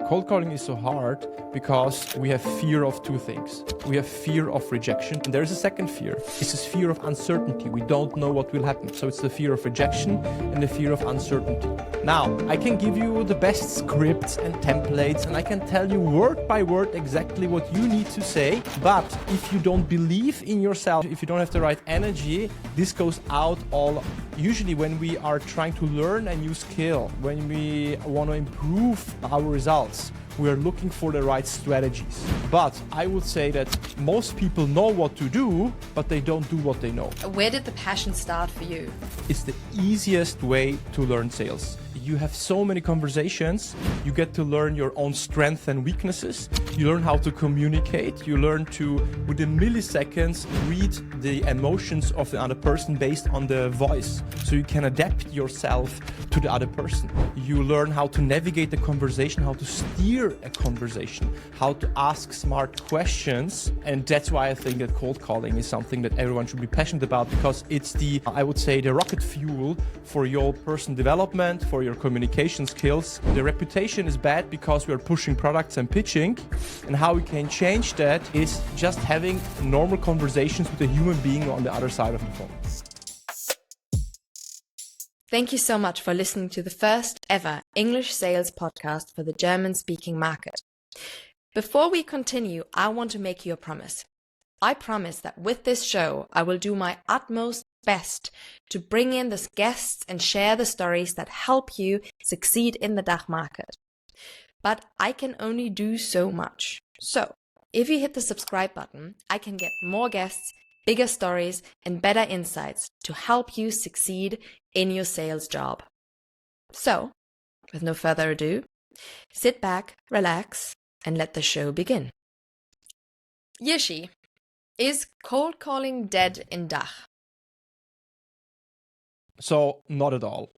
Cold calling is so hard because we have fear of two things. We have fear of rejection, and there is a second fear. It's this fear of uncertainty. We don't know what will happen. So it's the fear of rejection and the fear of uncertainty. Now, I can give you the best scripts and templates, and I can tell you word by word exactly what you need to say. But if you don't believe in yourself, if you don't have the right energy, this goes out all. Usually when we are trying to learn a new skill, when we want to improve our results, we are looking for the right strategies. But I would say that most people know what to do, but they don't do what they know. Where did the passion start for you? It's the easiest way to learn sales. You have so many conversations, you get to learn your own strengths and weaknesses, you learn how to communicate, you learn to, within milliseconds, read the emotions of the other person based on the voice, so you can adapt yourself to the other person. You learn how to navigate the conversation, how to steer a conversation, how to ask smart questions, and that's why I think that cold calling is something that everyone should be passionate about, because it's the, I would say, the rocket fuel for your personal development, for your communication skills. The reputation is bad because we are pushing products and pitching, and how we can change that is just having normal conversations with a human being on the other side of the phone. Thank you so much for listening to the first ever English sales podcast for the German-speaking market. Before we continue, I want to make you a promise. I promise that with this show, I will do my utmost best to bring in the guests and share the stories that help you succeed in the DACH market. But I can only do so much. So, if you hit the subscribe button, I can get more guests, bigger stories, and better insights to help you succeed in your sales job. So, with no further ado, sit back, relax, and let the show begin. Jiri, is cold calling dead in DACH? So, not at all.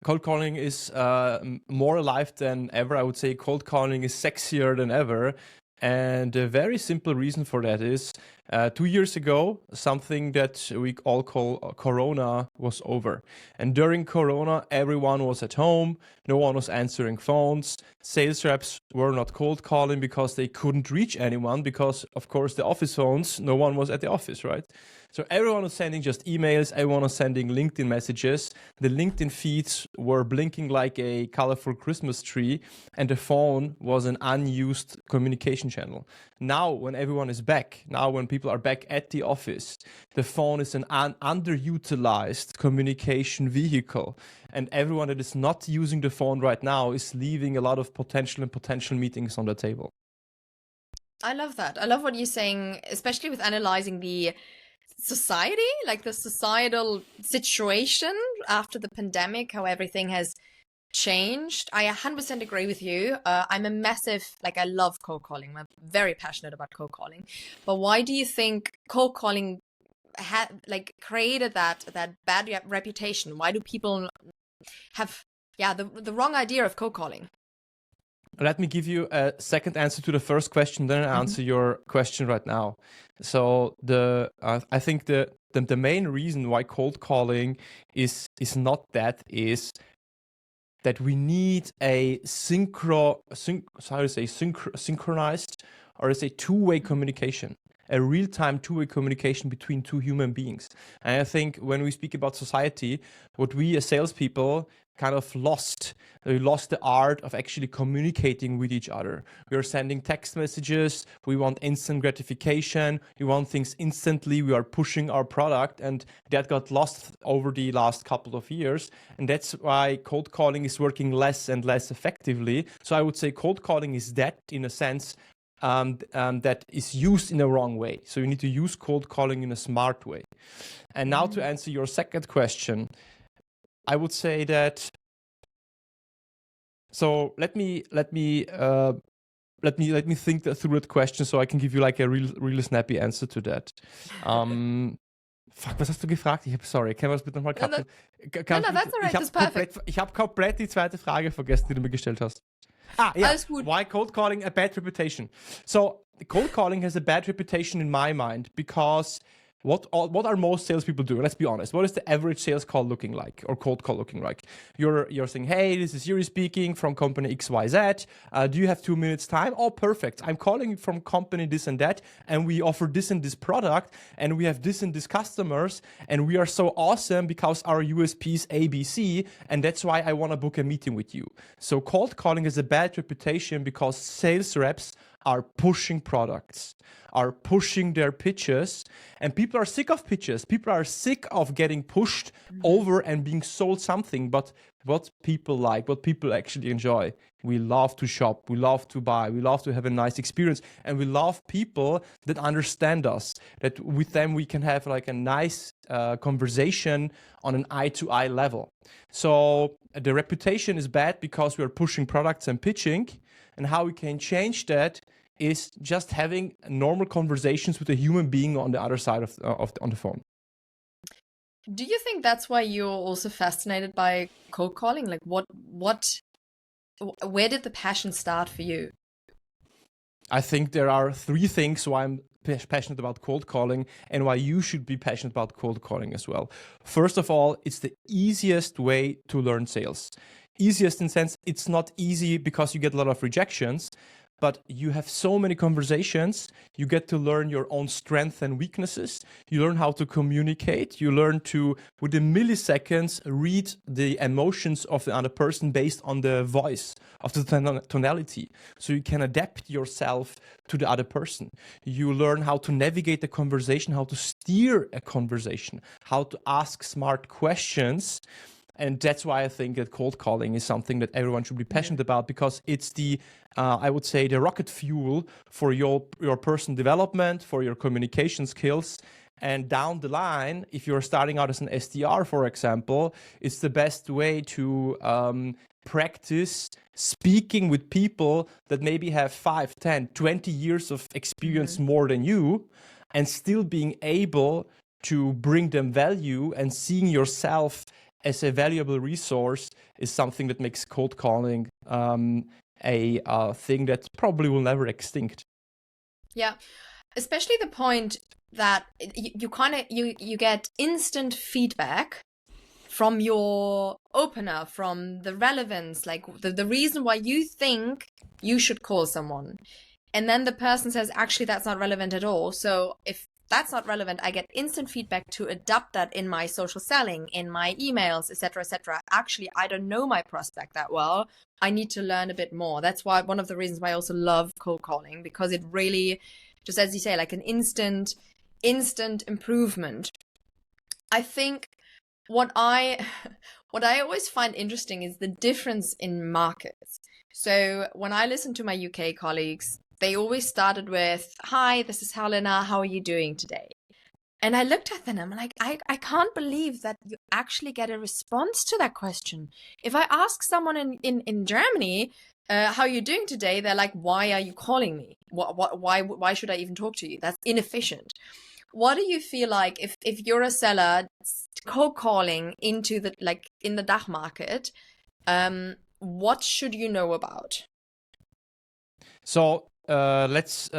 Cold calling is more alive than ever. I would say cold calling is sexier than ever. And a very simple reason for that is 2 years ago, something that we all call Corona was over. And during Corona, everyone was at home. No one was answering phones. Sales reps were not cold calling because they couldn't reach anyone because, of course, the office phones, no one was at the office, right? So everyone was sending just emails, everyone was sending LinkedIn messages. The LinkedIn feeds were blinking like a colorful Christmas tree, and the phone was an unused communication channel. Now, when everyone is back, now when people are back at the office, the phone is an underutilized communication vehicle. And everyone that is not using the phone right now is leaving a lot of potential meetings on the table. I love that. I love what you're saying, especially with analyzing the society, like the societal situation after the pandemic, how everything has changed. I 100% agree with you. I'm a massive, I love cold calling. I'm very passionate about cold calling. But why do you think cold calling created that bad reputation? Why do people have the wrong idea of cold calling? Let me give you a second answer to the first question, then I'll answer your question right now. So I think the main reason why cold calling is not that is that we need a synchronized, or is a two-way communication, a real-time two-way communication between two human beings. And I think when we speak about society, what we as salespeople kind of lost the art of actually communicating with each other. We are sending text messages, we want instant gratification, we want things instantly, we are pushing our product, and that got lost over the last couple of years. And that's why cold calling is working less and less effectively. So I would say cold calling is dead in a sense that is used in a wrong way. So you need to use cold calling in a smart way. And now to answer your second question, I would say that. So let me think through that question, so I can give you like a really snappy answer to that. Fuck, was hast du gefragt? Sorry, können wir das bitte nochmal cutten? No, that's alright, that's perfect. Ich habe komplett die zweite Frage vergessen, die du mir gestellt hast. Yeah. Alles gut. Why cold calling a bad reputation? So cold calling has a bad reputation in my mind because What are most salespeople doing? Let's be honest. What is the average sales call looking like, or cold call looking like? You're saying, hey, this is Jiri speaking from company XYZ. Do you have 2 minutes time? Oh, perfect. I'm calling from company this and that, and we offer this and this product, and we have this and this customers, and we are so awesome because our USP is ABC, and that's why I want to book a meeting with you. So cold calling has a bad reputation because sales reps are pushing products, are pushing their pitches, and people are sick of pitches. People are sick of getting pushed over and being sold something. But what people like, what people actually enjoy, we love to shop, we love to buy, we love to have a nice experience, and we love people that understand us, that with them we can have like a nice conversation on an eye-to-eye level. So the reputation is bad because we are pushing products and pitching. And how we can change that is just having normal conversations with a human being on the other side on the phone. Do you think that's why you're also fascinated by cold calling? Like where did the passion start for you? I think there are 3 things why I'm passionate about cold calling and why you should be passionate about cold calling as well. First of all, it's the easiest way to learn sales. Easiest in the sense it's not easy because you get a lot of rejections, but you have so many conversations, you get to learn your own strengths and weaknesses, you learn how to communicate, you learn to, within milliseconds, read the emotions of the other person based on the voice, of the tonality. So you can adapt yourself to the other person. You learn how to navigate the conversation, how to steer a conversation, how to ask smart questions. And that's why I think that cold calling is something that everyone should be passionate about, because it's the, I would say, the rocket fuel for your personal development, for your communication skills. And down the line, if you're starting out as an SDR, for example, it's the best way to practice speaking with people that maybe have 5, 10, 20 years of experience more than you, and still being able to bring them value and seeing yourself as a valuable resource is something that makes cold calling a thing that probably will never extinct. Yeah, especially the point that you get instant feedback from your opener, from the relevance, like the reason why you think you should call someone. And then the person says, actually, that's not relevant at all. So if that's not relevant, I get instant feedback to adapt that in my social selling, in my emails, etc., etc. Actually, I don't know my prospect that well. I need to learn a bit more. That's why one of the reasons why I also love cold calling, because it really, just as you say, like an instant improvement. I think what I always find interesting is the difference in markets. So when I listen to my UK colleagues, they always started with, hi, this is Helena, how are you doing today? And I looked at them and I'm like, I can't believe that you actually get a response to that question. If I ask someone in Germany, how are you doing today? They're like, why are you calling me? Why should I even talk to you? That's inefficient. What do you feel like if you're a seller cold calling into the, like in the DACH market, what should you know about? So let's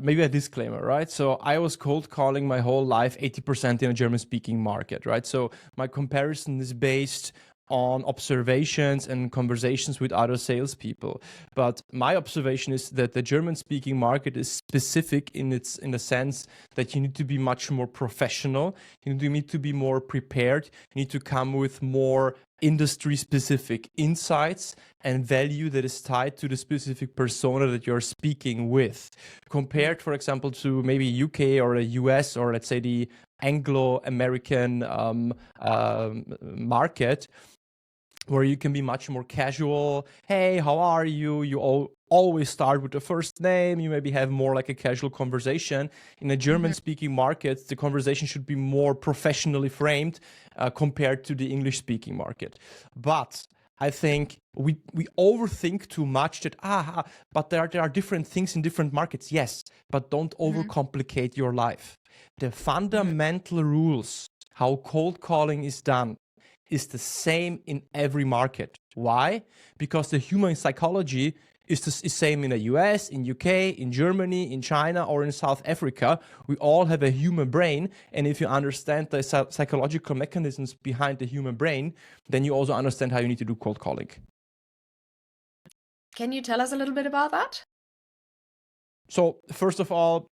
maybe a disclaimer, right? So I was cold calling my whole life, 80% in a German speaking market, right? So my comparison is based on observations and conversations with other salespeople. But my observation is that the German-speaking market is specific in the sense that you need to be much more professional. You need to be more prepared. You need to come with more industry-specific insights and value that is tied to the specific persona that you're speaking with. Compared, for example, to maybe UK or the US, or let's say the Anglo-American market, where you can be much more casual. Hey, how are you? You always start with the first name. You maybe have more like a casual conversation. In a German-speaking market, the conversation should be more professionally framed compared to the English-speaking market. But I think we overthink too much that, but there are different things in different markets. Yes, but don't overcomplicate your life. The fundamental rules, how cold calling is done, is the same in every market. Why? Because the human psychology It's the same in the US, in UK, in Germany, in China, or in South Africa. We all have a human brain. And if you understand the psychological mechanisms behind the human brain, then you also understand how you need to do cold calling. Can you tell us a little bit about that? So first of all,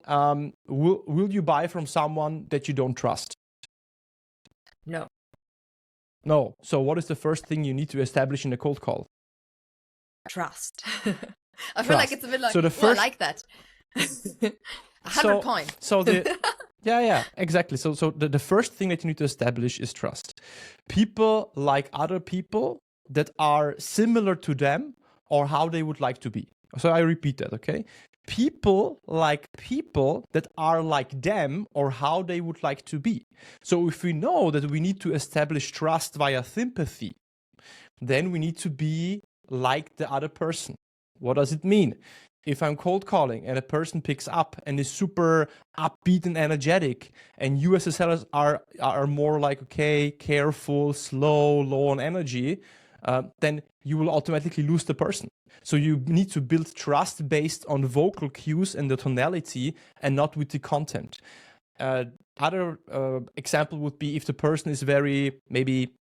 will you buy from someone that you don't trust? No. No. So what is the first thing you need to establish in a cold call? Trust. I feel like it's a bit like, so the first, I like that. 100 points. So the yeah, exactly. So the first thing that you need to establish is trust. People like other people that are similar to them or how they would like to be. So I repeat that, okay? People like people that are like them or how they would like to be. So if we know that we need to establish trust via sympathy, then we need to be like the other person. What does it mean? If I'm cold calling and a person picks up and is super upbeat and energetic, and you as a seller are more like, okay, careful, slow, low on energy, then you will automatically lose the person. So you need to build trust based on vocal cues and the tonality and not with the content. Other example would be if the person is very, maybe,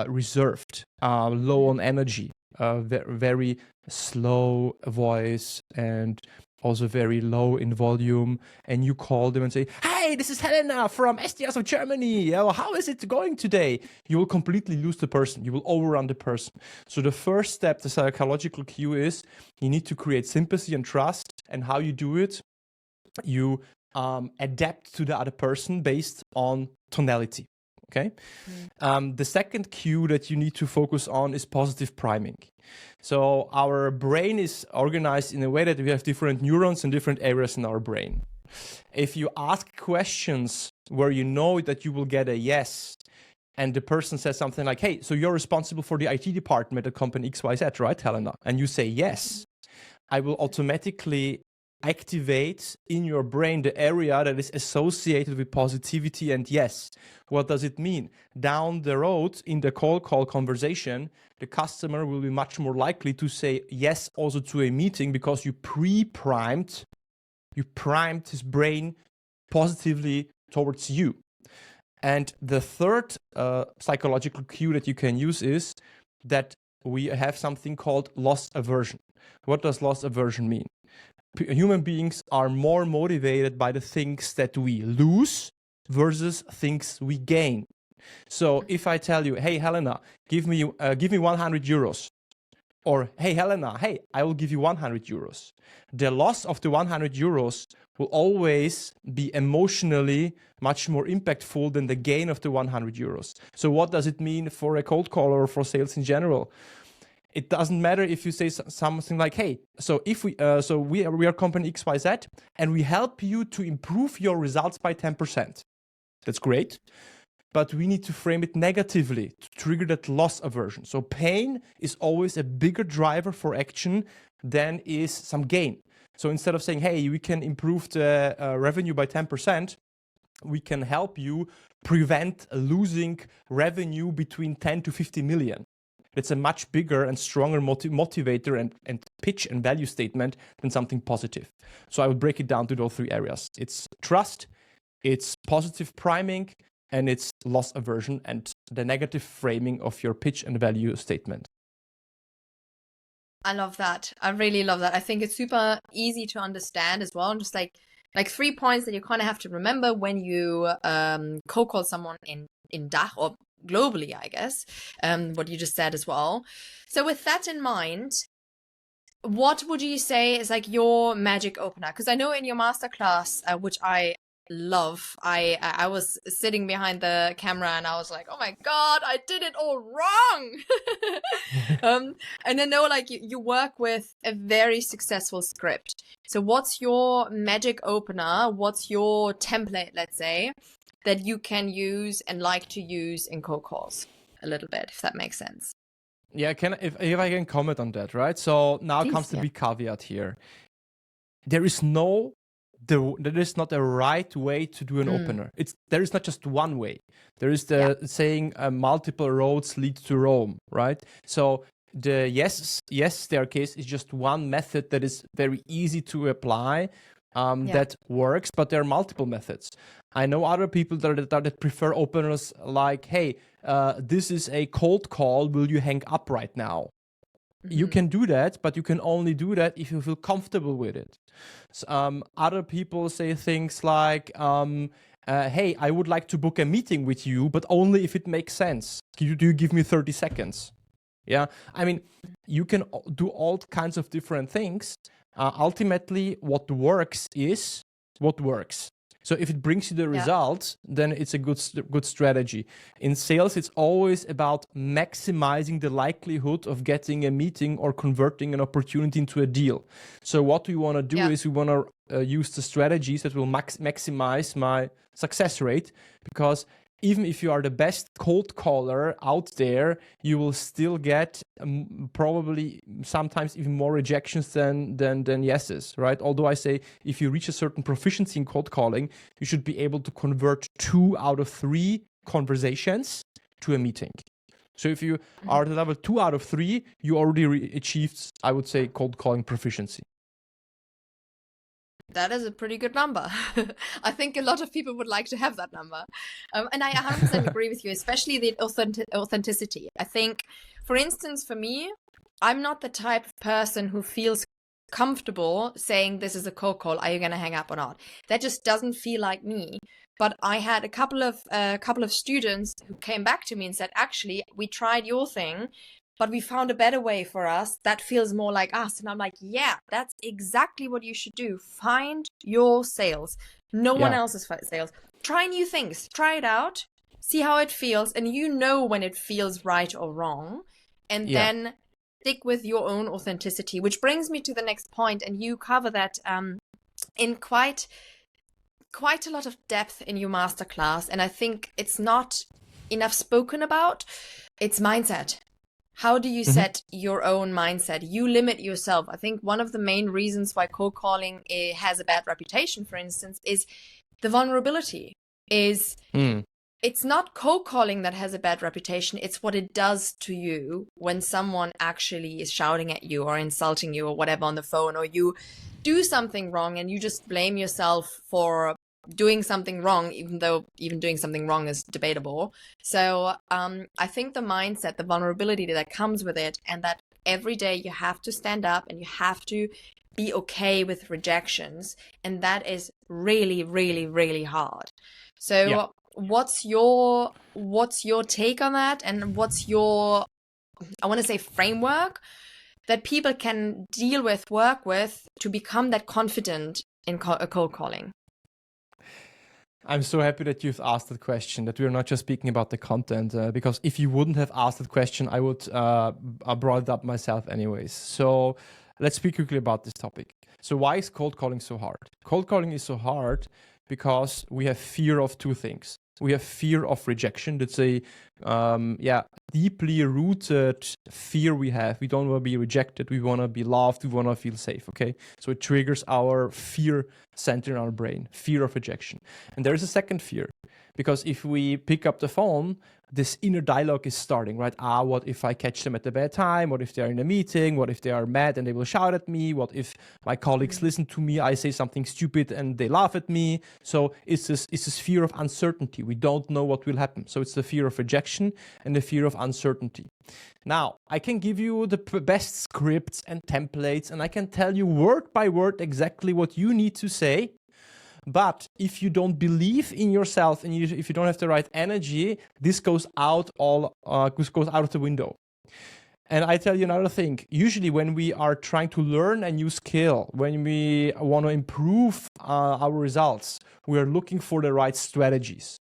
reserved, low on energy, very slow voice, and also very low in volume, and you call them and say, "Hey, this is Helena from SDRs of Germany. How is it going today?" You will completely lose the person. You will overrun the person. So the first step, the psychological cue, is you need to create sympathy and trust. And how you do it, you adapt to the other person based on tonality. Okay. The second cue that you need to focus on is positive priming. So our brain is organized in a way that we have different neurons in different areas in our brain. If you ask questions where you know that you will get a yes, and the person says something like, "Hey, so you're responsible for the IT department at company XYZ, right, Helena?" And you say yes, I will automatically activate in your brain the area that is associated with positivity and yes. What does it mean? Down the road in the cold call conversation, the customer will be much more likely to say yes also to a meeting because you primed his brain positively towards you. And the third psychological cue that you can use is that we have something called loss aversion. What does loss aversion mean? Human beings are more motivated by the things that we lose versus things we gain. So if I tell you, "Hey, Helena, give me 100 euros. Or, "Hey, Helena, hey, I will give you 100 euros. The loss of the 100 euros will always be emotionally much more impactful than the gain of the 100 euros. So what does it mean for a cold caller or for sales in general? It doesn't matter if you say something like, "Hey, so if we are company XYZ and we help you to improve your results by 10%. That's great. But we need to frame it negatively to trigger that loss aversion. So pain is always a bigger driver for action than is some gain. So instead of saying, "Hey, we can improve the revenue by 10%, we can help you prevent losing revenue between 10 to 50 million. It's a much bigger and stronger motivator and pitch and value statement than something positive. So I would break it down to those three areas. It's trust, it's positive priming, and it's loss aversion and the negative framing of your pitch and value statement. I love that. I really love that. I think it's super easy to understand as well. And just like 3 points that you kind of have to remember when you cold call someone in DACH or globally, I guess, what you just said as well. So with that in mind, what would you say is like your magic opener? Because I know in your masterclass, which I love, I was sitting behind the camera and I was like, "Oh my God, I did it all wrong." And I know like you work with a very successful script. So what's your magic opener? What's your template, let's say, that you can use and like to use in cold calls a little bit, if that makes sense? Yeah, if I can comment on that, right? So now Please, comes the big caveat here. There is not a right way to do an opener. There is not just one way. There is the saying multiple roads lead to Rome, right? So the yes staircase is just one method that is very easy to apply, that works, but there are multiple methods. I know other people that prefer openers like, hey, this is a cold call, will you hang up right now? You can do that, but you can only do that if you feel comfortable with it. So, other people say things like, hey, I would like to book a meeting with you, but only if it makes sense. Do you give me 30 seconds? Yeah, I mean, you can do all kinds of different things. Ultimately, what works is what works. So if it brings you the result, then it's a good strategy. In sales, it's always about maximizing the likelihood of getting a meeting or converting an opportunity into a deal. So what we want to do is we want to use the strategies that will maximize my success rate, because even if you are the best cold caller out there, you will still get probably sometimes even more rejections than yeses, right? Although I say if you reach a certain proficiency in cold calling, you should be able to convert 2 out of 3 conversations to a meeting. So if you are at level 2 out of 3, you already achieved, I would say, cold calling proficiency. That is a pretty good number. I think a lot of people would like to have that number. And I 100% agree with you, especially the authenticity. I think, for instance, for me, I'm not the type of person who feels comfortable saying this is a cold call, are you going to hang up or not? That just doesn't feel like me. But I had a couple of students who came back to me and said, actually, we tried your thing, but we found a better way for us that feels more like us. And I'm like, yeah, that's exactly what you should do. Find your sales. No one else's sales. Try new things. Try it out. See how it feels. And you know when it feels right or wrong. And then stick with your own authenticity, which brings me to the next point. And you cover that in quite a lot of depth in your masterclass. And I think it's not enough spoken about. It's mindset. How do you set your own mindset? You limit yourself. I think one of the main reasons why cold calling has a bad reputation, for instance, is the vulnerability. It's not cold calling that has a bad reputation. It's what it does to you when someone actually is shouting at you or insulting you or whatever on the phone, or you do something wrong and you just blame yourself for doing something wrong, even though even doing something wrong is debatable. So I think the mindset, the vulnerability that comes with it, and that every day you have to stand up and you have to be okay with rejections, and that is really, really, really hard. So what's your take on that, and what's your, I want to say, framework that people can deal with, work with, to become that confident in cold calling? I'm so happy that you've asked that question, that we're not just speaking about the content, because if you wouldn't have asked that question, I would brought it up myself anyways. So let's speak quickly about this topic. So why is cold calling so hard? Cold calling is so hard because we have fear of 2 things. We have fear of rejection. That's a deeply rooted fear we have. We don't want to be rejected. We want to be loved. We want to feel safe. Okay, so it triggers our fear center in our brain, fear of rejection. And there is a second fear, because if we pick up the phone, this inner dialogue is starting, right? What if I catch them at a bad time? What if they're in a meeting? What if they are mad and they will shout at me? What if my colleagues listen to me, I say something stupid and they laugh at me? So it's this fear of uncertainty. We don't know what will happen. So it's the fear of rejection and the fear of uncertainty. Now, I can give you the best scripts and templates, and I can tell you word by word exactly what you need to say. But if you don't believe in yourself and if you don't have the right energy, this goes out goes out of the window. And I tell you another thing. Usually when we are trying to learn a new skill, when we want to improve our results, we are looking for the right strategies.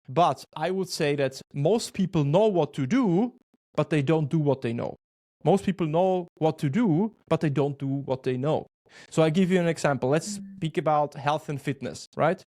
But I would say that most people know what to do, but they don't do what they know. Most people know what to do, but they don't do what they know. So I give you an example. Let's speak about health and fitness, right?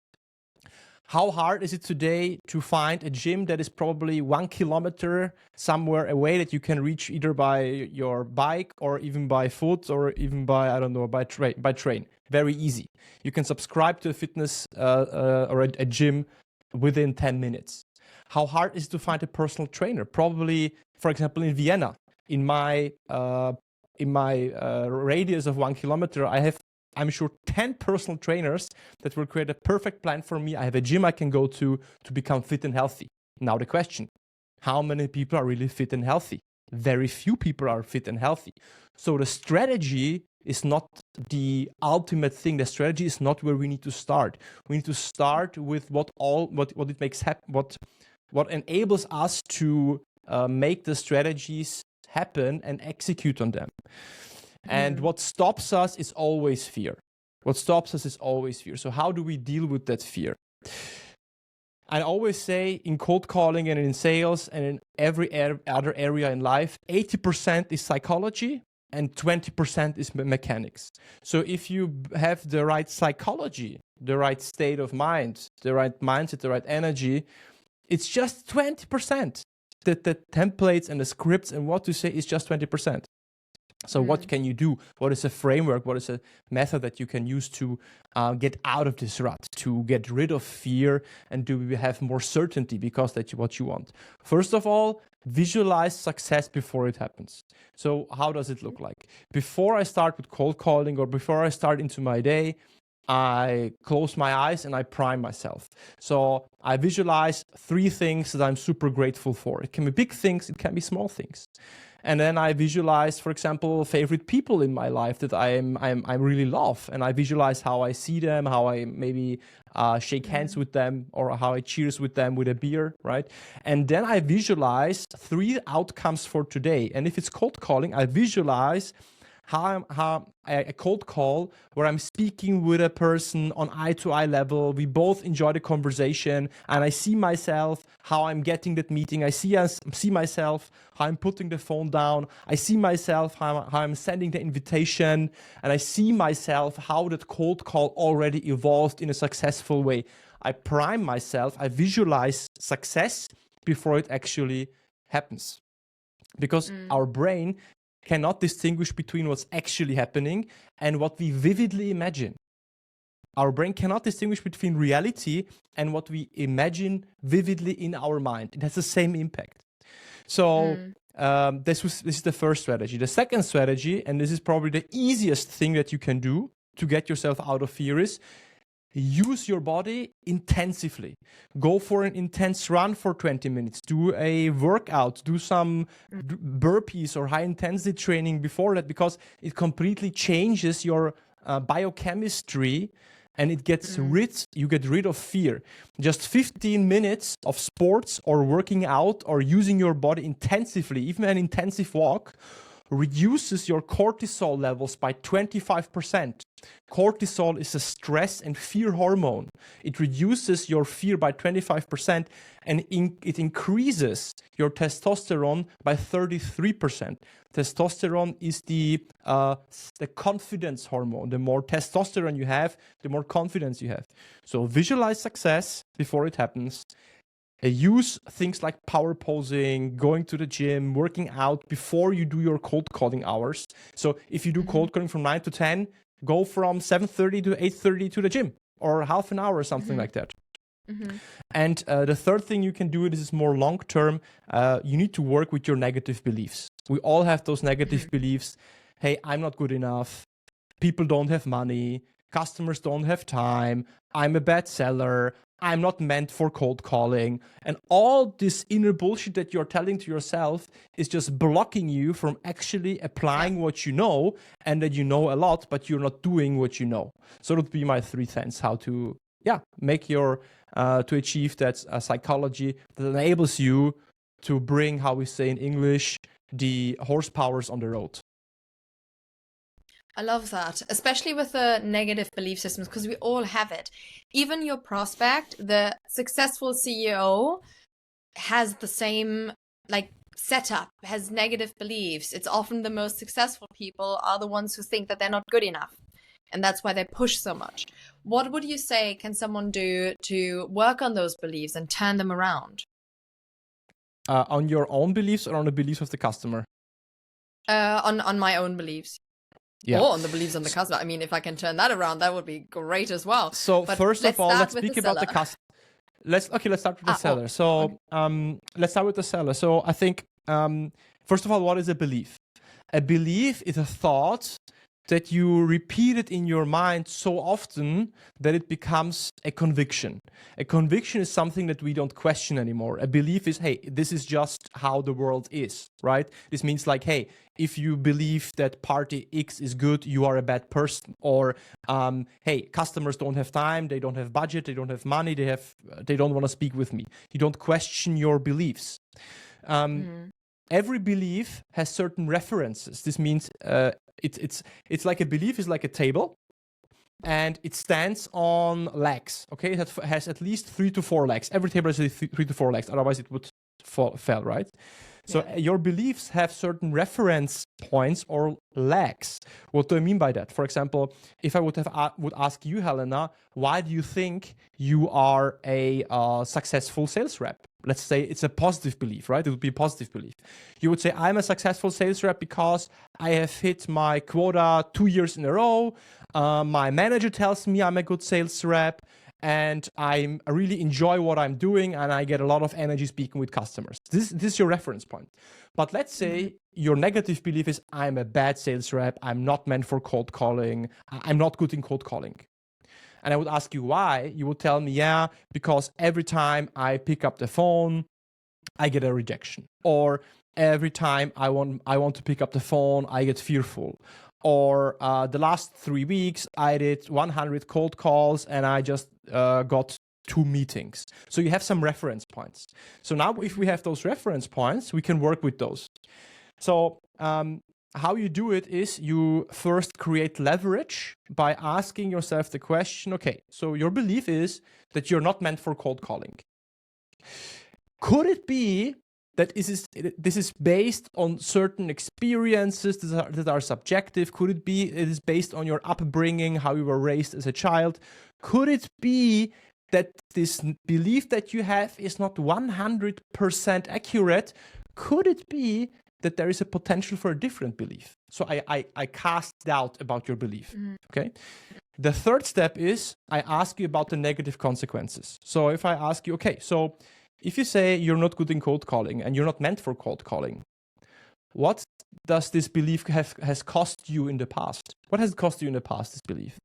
How hard is it today to find a gym that is probably 1 kilometer somewhere away that you can reach either by your bike or even by foot or even by, I don't know, by train? Very easy. You can subscribe to a fitness or a gym within 10 minutes. How hard is it to find a personal trainer? Probably, for example, in Vienna. in my radius of 1 kilometer, I have, I'm sure, 10 personal trainers that will create a perfect plan for me. I have a gym I can go to become fit and healthy. Now the question, how many people are really fit and healthy? Very few people are fit and healthy. So the strategy is not the ultimate thing. The strategy is not where we need to start. We need to start with what it makes happen, what enables us to make the strategies happen and execute on them. And what stops us is always fear. What stops us is always fear. So how do we deal with that fear? I always say in cold calling and in sales and in every other area in life, 80% is psychology and 20% is mechanics. So if you have the right psychology, the right state of mind, the right mindset, the right energy, it's just 20%. The templates and the scripts and what to say is just 20%. So what can you do? What is a framework? What is a method that you can use to get out of this rut, to get rid of fear and do we have more certainty because that's what you want? First of all, visualize success before it happens. So how does it look like? Before I start with cold calling or before I start into my day, I close my eyes and I prime myself. So I visualize 3 things that I'm super grateful for. It can be big things, it can be small things. And then I visualize, for example, favorite people in my life that I really love. And I visualize how I see them, how I maybe shake hands with them or how I cheers with them with a beer, right? And then I visualize 3 outcomes for today. And if it's cold calling, I visualize how a cold call where I'm speaking with a person on eye-to-eye level. We both enjoy the conversation, and I see myself how I'm getting that meeting. I see myself how I'm putting the phone down. I see myself how I'm sending the invitation, and I see myself how that cold call already evolved in a successful way. I prime myself. I visualize success before it actually happens, because our brain cannot distinguish between what's actually happening and what we vividly imagine. Our brain cannot distinguish between reality and what we imagine vividly in our mind. It has the same impact. So this is the first strategy. The second strategy, and this is probably the easiest thing that you can do to get yourself out of fear, is use your body intensively. Go for an intense run for 20 minutes. Do a workout. Do some burpees or high intensity training before that, because it completely changes your biochemistry and it gets you get rid of fear. Just 15 minutes of sports or working out or using your body intensively, even an intensive walk, reduces your cortisol levels by 25%. Cortisol is a stress and fear hormone. It reduces your fear by 25% and it increases your testosterone by 33%. Testosterone is the confidence hormone. The more testosterone you have, the more confidence you have. So visualize success before it happens. Use things like power posing, going to the gym, working out before you do your cold calling hours. So if you do cold calling from 9 to 10, go from 7:30 to 8:30 to the gym, or half an hour or something like that. And the third thing you can do, this is more long term, you need to work with your negative beliefs. We all have those negative beliefs. Hey, I'm not good enough. People don't have money. Customers don't have time. I'm a bad seller. I'm not meant for cold calling. And all this inner bullshit that you're telling to yourself is just blocking you from actually applying what you know, and that you know a lot, but you're not doing what you know. So that would be my 3 cents how to make your to achieve that psychology that enables you to bring, how we say in English, the horsepowers on the road. I love that, especially with the negative belief systems, because we all have it. Even your prospect, the successful CEO, has the same setup, has negative beliefs. It's often the most successful people are the ones who think that they're not good enough. And that's why they push so much. What would you say can someone do to work on those beliefs and turn them around? On your own beliefs or on the beliefs of the customer? On my own beliefs. Yeah. Or on the beliefs on the customer. I mean, if I can turn that around, that would be great as well. So but first of all, let's speak about the customer. Let's start with the seller. So let's start with the seller. So I think First of all, what is a belief? A belief is a thought that you repeat it in your mind so often that it becomes a conviction. A conviction is something that we don't question anymore. A belief is, hey, this is just how the world is, right? This means like, hey, if you believe that party X is good, you are a bad person. Or, hey, customers don't have time, they don't have budget, they don't have money, they don't want to speak with me. You don't question your beliefs. Every belief has certain references. This means it's like a belief is like a table, and it stands on legs. Okay, it has at least 3 to 4 legs. Every table has 3 to 4 legs. Otherwise, it would fall, right? So your beliefs have certain reference points or legs. What do I mean by that? For example, if I would ask you, Helena, why do you think you are a successful sales rep? Let's say it's a positive belief, right? It would be a positive belief. You would say, I'm a successful sales rep because I have hit my quota 2 years in a row. My manager tells me I'm a good sales rep, and I really enjoy what I'm doing, and I get a lot of energy speaking with customers. This is your reference point. But let's say your negative belief is, I'm a bad sales rep, I'm not meant for cold calling, I'm not good in cold calling. And I would ask you why. You would tell me, yeah, because every time I pick up the phone, I get a rejection. Or every time I want to pick up the phone, I get fearful. Or the last 3 weeks, I did 100 cold calls and I just got 2 meetings. So you have some reference points. So now if we have those reference points, we can work with those. So how you do it is you first create leverage by asking yourself the question, okay, so your belief is that you're not meant for cold calling. Could it be that this is based on certain experiences that are subjective? Could it be it is based on your upbringing, how you were raised as a child? Could it be that this belief that you have is not 100% accurate? Could it be that there is a potential for a different belief? So I cast doubt about your belief, okay? The third step is I ask you about the negative consequences. So if I ask you, okay, so if you say you're not good in cold calling and you're not meant for cold calling, what does this belief has cost you in the past? What has it cost you in the past, this belief?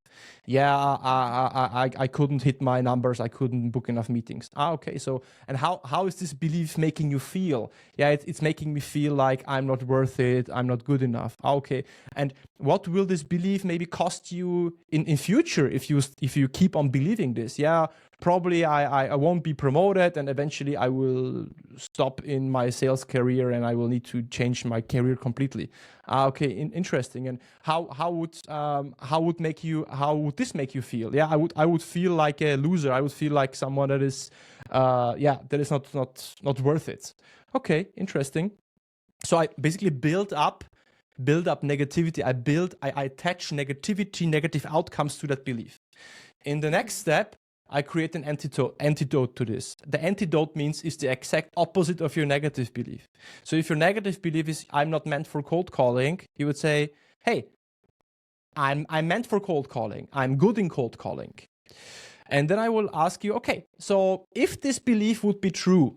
Yeah, I couldn't hit my numbers. I couldn't book enough meetings. Okay. So, and how is this belief making you feel? Yeah, it's making me feel like I'm not worth it. I'm not good enough. Okay. And what will this belief maybe cost you in future if you keep on believing this? Yeah, probably I won't be promoted, and eventually I will stop in my sales career and I will need to change my career completely. Okay, interesting. And how would this make you feel? Yeah, I would feel like a loser. I would feel like someone that is not worth it. Okay, interesting. So I basically build up negativity. I attach negative outcomes to that belief. In the next step, I create an antidote to this. The antidote means is the exact opposite of your negative belief. So if your negative belief is I'm not meant for cold calling, you would say, hey, I'm meant for cold calling. I'm good in cold calling. And then I will ask you, okay, so if this belief would be true,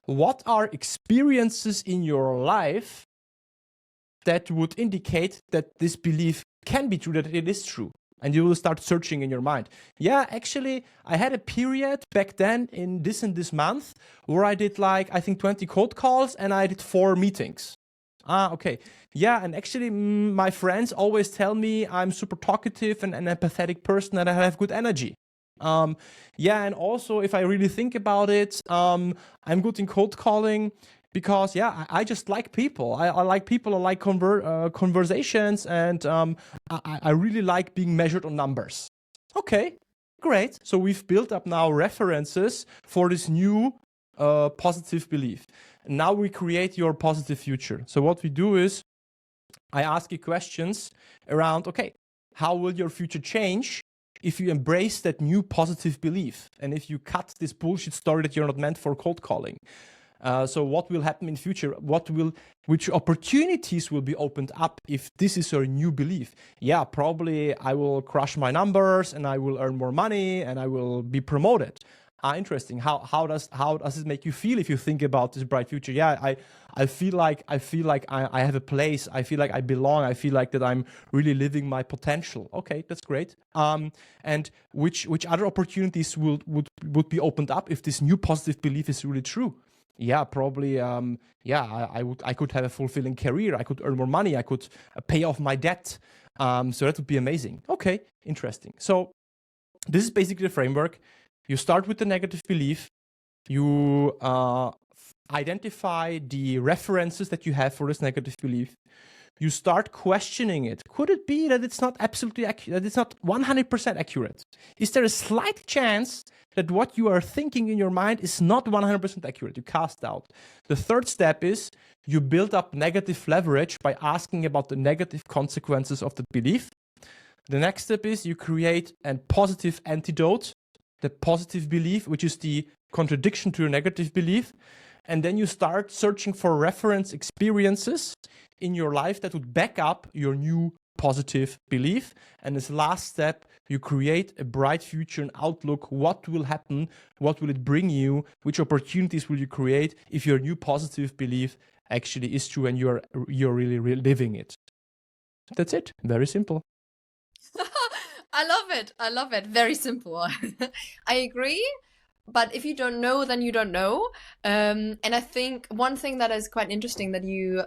what are experiences in your life that would indicate that this belief can be true, that it is true? And you will start searching in your mind. Yeah, actually, I had a period back then in this and this month where I did I think 20 cold calls and I did 4 meetings. Okay. Yeah, and actually my friends always tell me I'm super talkative and an empathetic person and I have good energy. Yeah, and also if I really think about it, I'm good in cold calling because, yeah, I just like people. I like people, I like conversations, and I really like being measured on numbers. Okay, great. So we've built up now references for this new positive belief. Now we create your positive future. So what we do is I ask you questions around, okay, how will your future change if you embrace that new positive belief? And if you cut this bullshit story that you're not meant for cold calling? So what will happen in future? Which opportunities will be opened up if this is your new belief? Yeah, probably I will crush my numbers and I will earn more money and I will be promoted. Interesting. How does it make you feel if you think about this bright future? Yeah, I feel like I have a place. I feel like I belong. I feel like that I'm really living my potential. Okay, that's great. And which other opportunities would be opened up if this new positive belief is really true? Yeah, probably. I could have a fulfilling career. I could earn more money. I could pay off my debt. So that would be amazing. Okay, interesting. So this is basically the framework. You start with the negative belief. You identify the references that you have for this negative belief. You start questioning it. Could it be that it's not absolutely accurate, that it's not 100% accurate? Is there a slight chance that what you are thinking in your mind is not 100% accurate? You cast doubt. The third step is you build up negative leverage by asking about the negative consequences of the belief. The next step is you create a positive antidote, the positive belief, which is the contradiction to your negative belief. And then you start searching for reference experiences in your life that would back up your new positive belief. And as last step, you create a bright future and outlook. What will happen? What will it bring you? Which opportunities will you create if your new positive belief actually is true and you're really living it? That's it. Very simple. I love it. I love it. Very simple. I agree. But if you don't know, then you don't know. And I think one thing that is quite interesting that you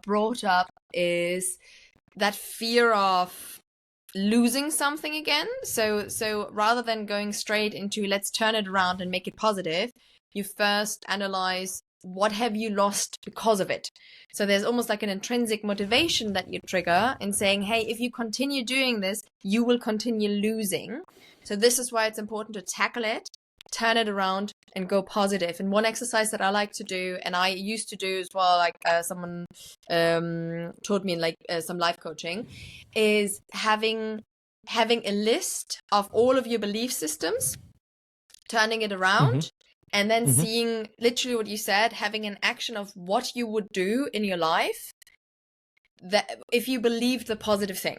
brought up is that fear of losing something again. So rather than going straight into let's turn it around and make it positive, you first analyze what have you lost because of it. So there's almost like an intrinsic motivation that you trigger in saying, hey, if you continue doing this, you will continue losing. So this is why it's important to tackle it, turn it around, and go positive. And one exercise that I like to do, and I used to do as well, like someone taught me in like some life coaching, is having a list of all of your belief systems, turning it around, and then seeing literally what you said, having an action of what you would do in your life that if you believe the positive thing.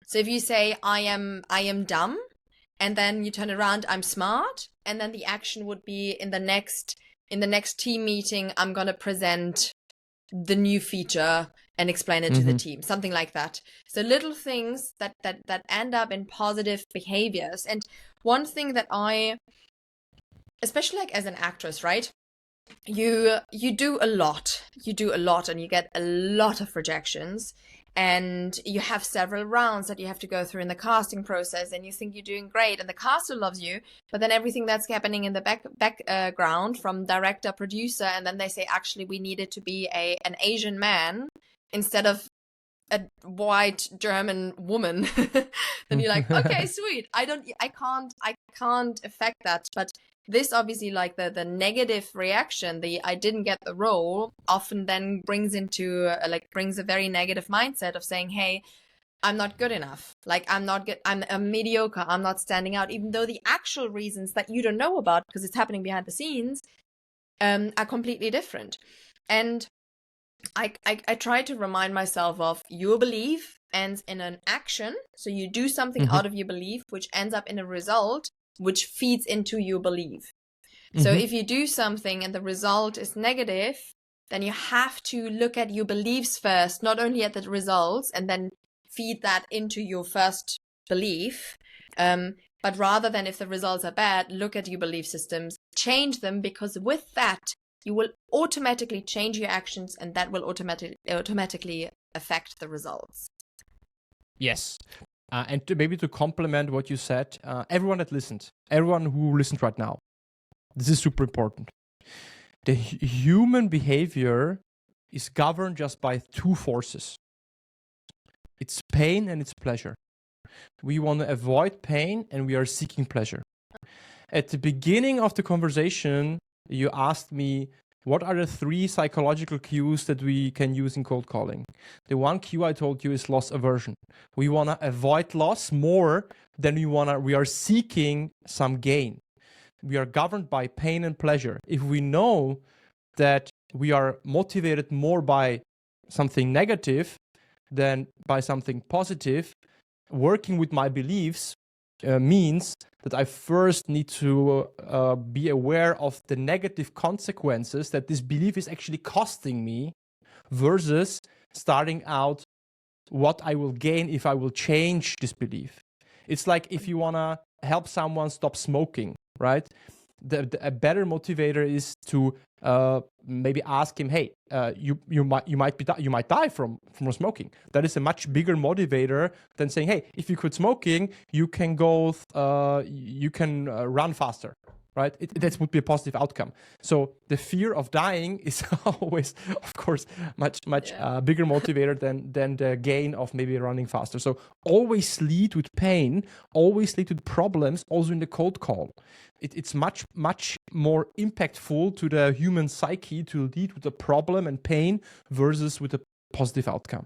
So if you say, I am dumb, and then you turn around, I'm smart, and then the action would be in the next team meeting, I'm going to present the new feature and explain it to the team, something like that. So little things that end up in positive behaviors. And one thing that especially like as an actress, right? You do a lot and you get a lot of rejections, and you have several rounds that you have to go through in the casting process, and you think you're doing great and the caster loves you, but then everything that's happening in the background from director, producer, and then they say, actually, we need it to be an Asian man instead of a white German woman. Then you're like, okay, sweet. I can't affect that. But this obviously, like the negative reaction, I didn't get the role, often then brings a very negative mindset of saying, hey, I'm not good enough. Like I'm not good. I'm mediocre. I'm not standing out, even though the actual reasons that you don't know about because it's happening behind the scenes are completely different. And I try to remind myself of your belief ends in an action. So you do something out of your belief, which ends up in a result, which feeds into your belief. So if you do something and the result is negative, then you have to look at your beliefs first, not only at the results, and then feed that into your first belief. But rather than if the results are bad, look at your belief systems, change them, because with that, you will automatically change your actions, and that will automatically affect the results. Yes. And maybe to complement what you said, everyone who listened right now, this is super important. The human behavior is governed just by two forces. It's pain and it's pleasure. We want to avoid pain and we are seeking pleasure. At the beginning of the conversation, you asked me, what are the 3 psychological cues that we can use in cold calling? The one cue I told you is loss aversion. We want to avoid loss more than we are seeking some gain. We are governed by pain and pleasure. If we know that we are motivated more by something negative than by something positive, working with my beliefs means that I first need to be aware of the negative consequences that this belief is actually costing me, versus starting out what I will gain if I will change this belief. It's like if you want to help someone stop smoking, right? A better motivator is to maybe ask him, hey, you might die from smoking. That is a much bigger motivator than saying, hey, if you quit smoking, you can go run faster, right? That would be a positive outcome. So the fear of dying is always, of course, much bigger motivator than the gain of maybe running faster. So always lead with pain, always lead with problems, also in the cold call. It's much more impactful to the human psyche to lead with a problem and pain versus with a positive outcome.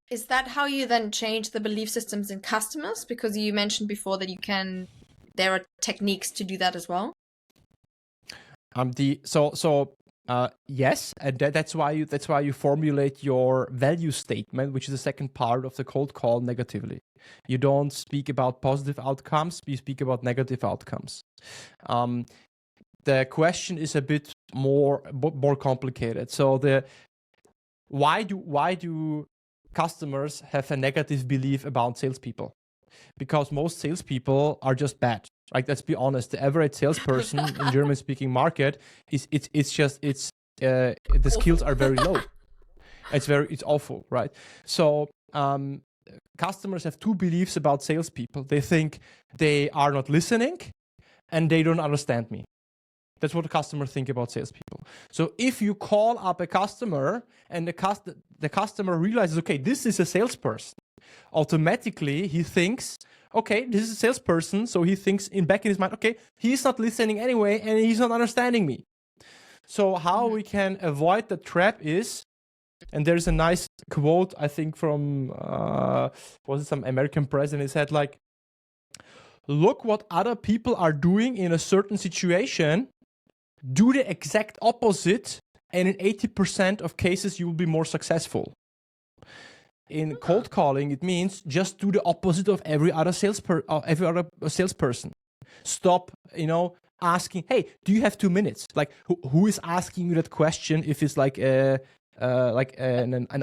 Is that how you then change the belief systems in customers? Because you mentioned before that there are techniques to do that as well. Yes, and that's why you formulate your value statement, which is the second part of the cold call, negatively. You don't speak about positive outcomes, you speak about negative outcomes. The question is a bit more complicated. So why do customers have a negative belief about salespeople? Because most salespeople are just bad. Like, let's be honest, the average salesperson in German-speaking market the skills are very low. It's awful, right? So customers have two beliefs about salespeople. They think they are not listening, and they don't understand me. That's what the customers think about salespeople. So if you call up a customer and the customer realizes, okay, this is a salesperson, automatically he thinks, okay, this is a salesperson. So he thinks back in his mind, okay, he's not listening anyway, and he's not understanding me. So how we can avoid the trap is, and there's a nice quote, I think from, was it some American president? He said, like, look what other people are doing in a certain situation, do the exact opposite, and in 80% of cases, you will be more successful. In cold calling, it means just do the opposite of every other salesperson. Stop, asking, hey, do you have 2 minutes? Like, who is asking you that question if it's like an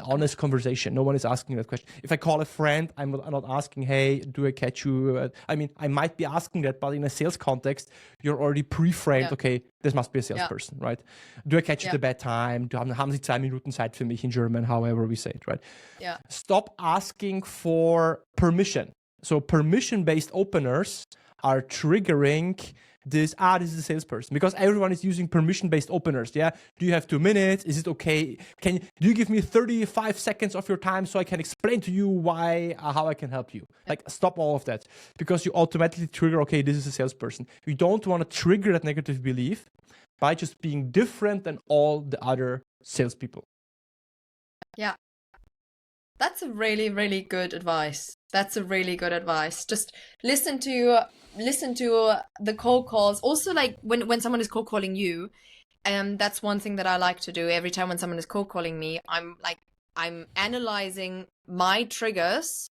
honest conversation? No one is asking that question. If I call a friend, I'm not asking, hey, do I catch you? I might be asking that, but in a sales context, you're already pre-framed, okay, this must be a salesperson, right? Do I catch you at a bad time? Haben Sie 2 Minuten Zeit für mich in German, however we say it, right? Yeah. Stop asking for permission. So permission-based openers are triggering this is a salesperson, because everyone is using permission-based openers. Yeah, do you have 2 minutes? Is it okay? Do you give me 35 seconds of your time so I can explain to you how I can help you? Like, stop all of that, because you automatically trigger, okay, this is a salesperson. You don't want to trigger that negative belief by just being different than all the other salespeople. Yeah. That's a really, really good advice. Just listen to the cold calls. Also, like when someone is cold calling you, that's one thing that I like to do. Every time when someone is cold calling me, I'm analyzing my triggers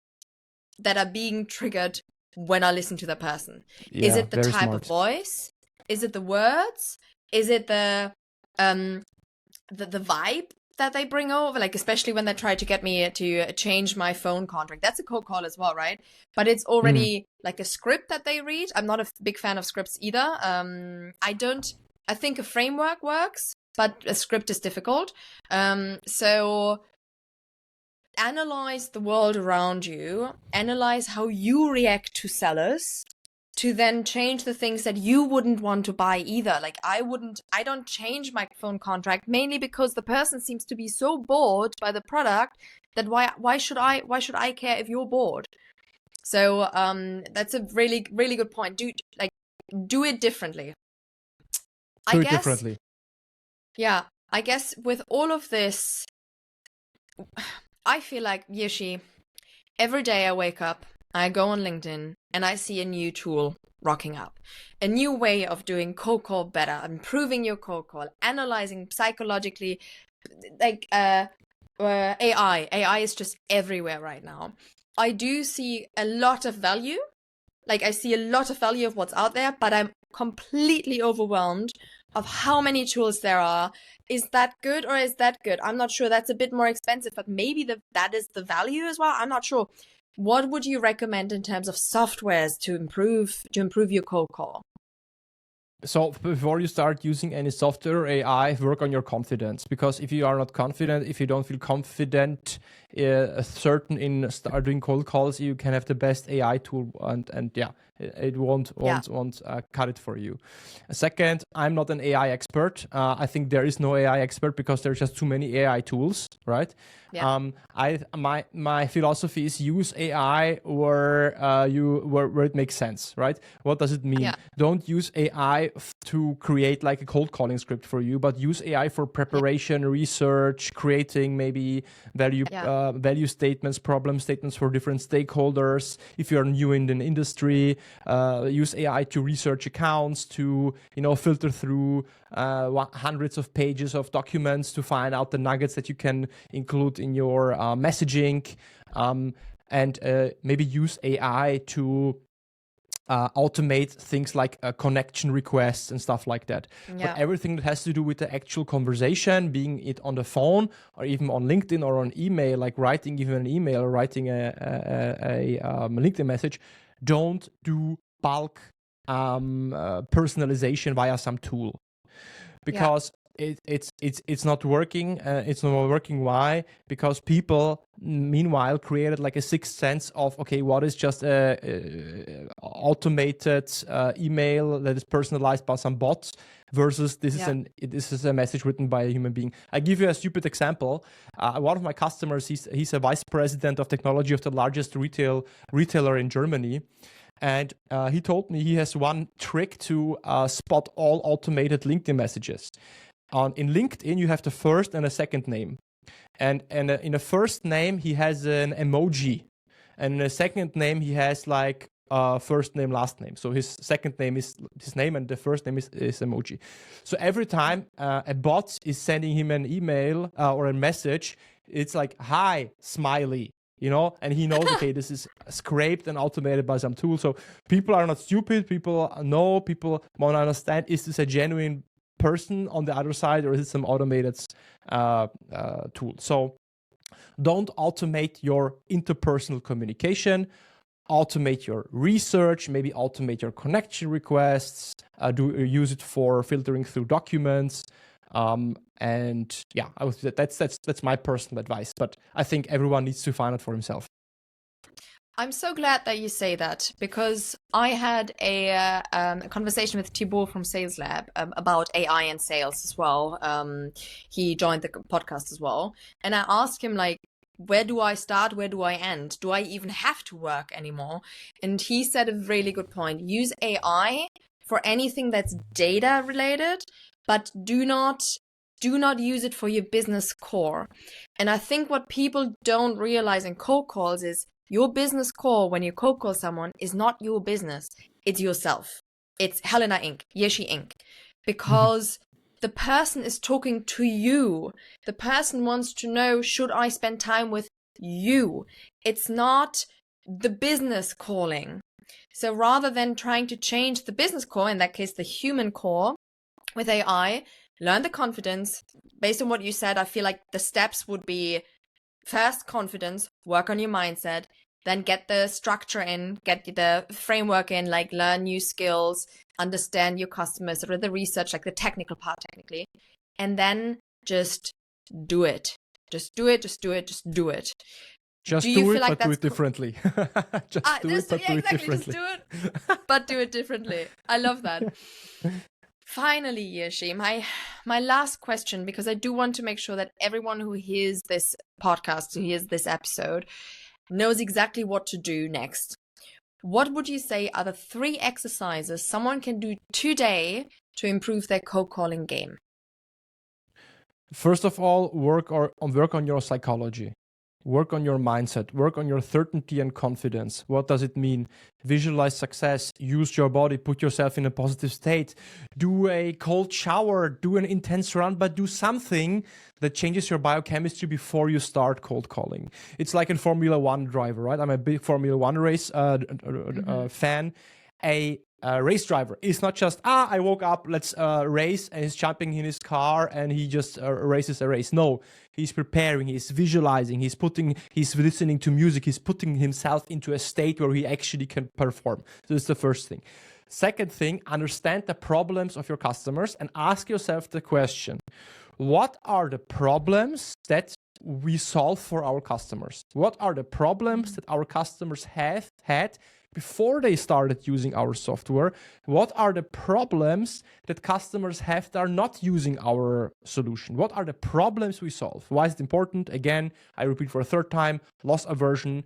that are being triggered when I listen to the person. Yeah, is it the type smart. of voice? Is it the words? Is it the vibe that they bring over, like especially when they try to get me to change my phone contract? That's a cold call as well, right? But it's already like a script that they read. I'm not a big fan of scripts either. I think a framework works, but a script is difficult. So analyze the world around you, analyze how you react to sellers, to then change the things that you wouldn't want to buy either. Like I don't change my phone contract mainly because the person seems to be so bored by the product that why should I care if you're bored? So that's a really, really good point. Do it differently. Differently. Yeah, I guess with all of this, I feel like, Jiri, every day I wake up, I go on LinkedIn and I see a new tool rocking up, a new way of doing cold call better, improving your cold call, analyzing psychologically, like AI is just everywhere right now. I do see a lot of value Like, I see a lot of value of what's out there, but I'm completely overwhelmed of how many tools there are. Is that good or is that good? I'm not sure. That's a bit more expensive, but maybe that is the value as well. I'm not sure. What would you recommend in terms of softwares to improve your cold call? So before you start using any software or AI, work on your confidence. Because if you are not confident, if you don't feel confident, certain in starting cold calls, you can have the best AI tool, and yeah, it won't cut it for you. Second, I'm not an AI expert. I think there is no AI expert because there's just too many AI tools, right? Yeah. My philosophy is use AI where it makes sense, right? What does it mean? Yeah. Don't use AI to create like a cold calling script for you, but use AI for preparation, research, creating maybe value statements, problem statements for different stakeholders. If you're new in an industry, use AI to research accounts, to filter through hundreds of pages of documents to find out the nuggets that you can include in your messaging, and maybe use AI to automate things like connection requests and stuff like that. Yeah. But everything that has to do with the actual conversation, being it on the phone or even on LinkedIn or on email, like writing even an email or writing a LinkedIn message, don't do bulk personalization via some tool, because it's not working. It's not working. Why? Because people meanwhile created like a sixth sense of, okay, what is just a automated email that is personalized by some bots versus this is a message written by a human being. I give you a stupid example. One of my customers, he's a vice president of technology of the largest retailer in Germany. And he told me he has one trick to spot all automated LinkedIn messages. In LinkedIn, you have the first and a second name. And in a first name, he has an emoji. And in a second name, he has like first name, last name. So his second name is his name and the first name is emoji. So every time a bot is sending him an email or a message, it's like, hi, smiley. And he knows, okay, this is scraped and automated by some tool. So people are not stupid. People want to understand, is this a genuine person on the other side or is it some automated tool? So don't automate your interpersonal communication. Automate your research, maybe automate your connection requests, use it for filtering through documents. And yeah, that's my personal advice, but I think everyone needs to find it for himself. I'm so glad that you say that, because I had a conversation with Thibaut from Sales Lab about AI and sales as well. He joined the podcast as well, and I asked him, like, where do I start? Where do I end? Do I even have to work anymore? And he said a really good point. Use AI for anything that's data related, but do not use it for your business core. And I think what people don't realize in cold calls is your business core, when you cold call someone, is not your business. It's yourself. It's Helena Inc., Yeshi Inc. Because the person is talking to you. The person wants to know, should I spend time with you? It's not the business calling. So rather than trying to change the business core, in that case, the human core, with AI, learn the confidence. Based on what you said, I feel like the steps would be first confidence, work on your mindset, then get the structure in, get the framework in, like learn new skills, understand your customers, sort of the research, like the technical part technically, and then just do it. Just do it, just do it, just do it. Just do it, but do it differently. Just do it, but do it differently. Just do it, but do it differently. I love that. Finally, Yeshi, my last question, because I do want to make sure that everyone who hears this podcast, who hears this episode, knows exactly what to do next. What would you say are the 3 exercises someone can do today to improve their cold calling game? First of all, work on your psychology. Work on your mindset, work on your certainty and confidence. What does it mean? Visualize success, use your body, put yourself in a positive state, do a cold shower, do an intense run, but do something that changes your biochemistry before you start cold calling. It's like in Formula One driver, right? I'm a big Formula One race fan. A race driver is not just, I woke up, let's race, and he's jumping in his car and he just races a race. No, he's preparing, he's visualizing, he's listening to music, he's putting himself into a state where he actually can perform. So that's the first thing. Second thing, understand the problems of your customers and ask yourself the question, what are the problems that we solve for our customers? What are the problems that our customers have had before they started using our software? What are the problems that customers have that are not using our solution? What are the problems we solve? Why is it important? Again, I repeat for a third time, loss aversion,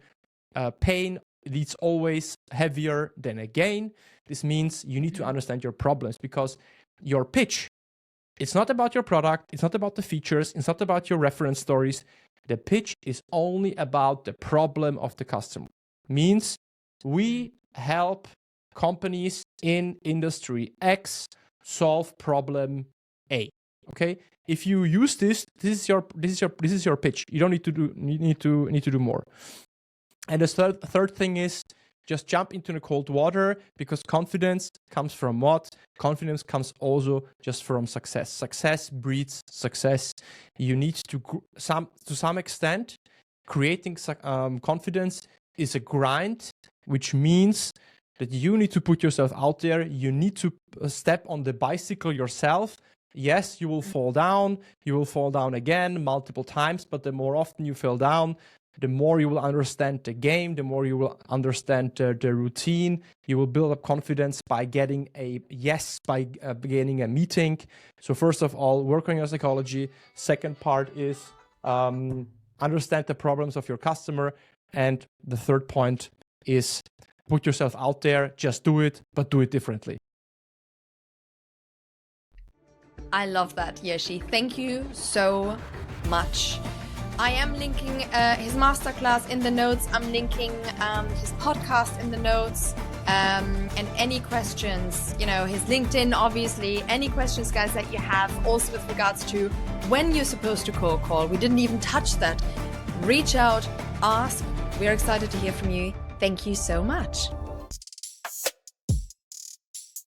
pain leads always heavier than a gain. This means you need to understand your problems, because your pitch, it's not about your product, it's not about the features, it's not about your reference stories. The pitch is only about the problem of the customer. Means we help companies in industry X solve problem A. Okay. If you use this is your pitch. You don't need to do more. And the third thing is just jump into the cold water, because confidence comes from what? Confidence comes also just from success. Success breeds success. You need to some extent, creating confidence is a grind, which means that you need to put yourself out there. You need to step on the bicycle yourself. Yes, you will fall down. You will fall down again multiple times, but the more often you fall down, the more you will understand the game, the more you will understand the routine. You will build up confidence by getting a yes, by beginning a meeting. So first of all, work on your psychology. Second part is understand the problems of your customer. And the third point is put yourself out there, just do it, but do it differently. I love that, Jiri. Thank you so much. I am linking his masterclass in the notes. I'm linking his podcast in the notes. And any questions, his LinkedIn, obviously, any questions, guys, that you have, also with regards to when you're supposed to cold call. We didn't even touch that. Reach out, ask. We're excited to hear from you. Thank you so much.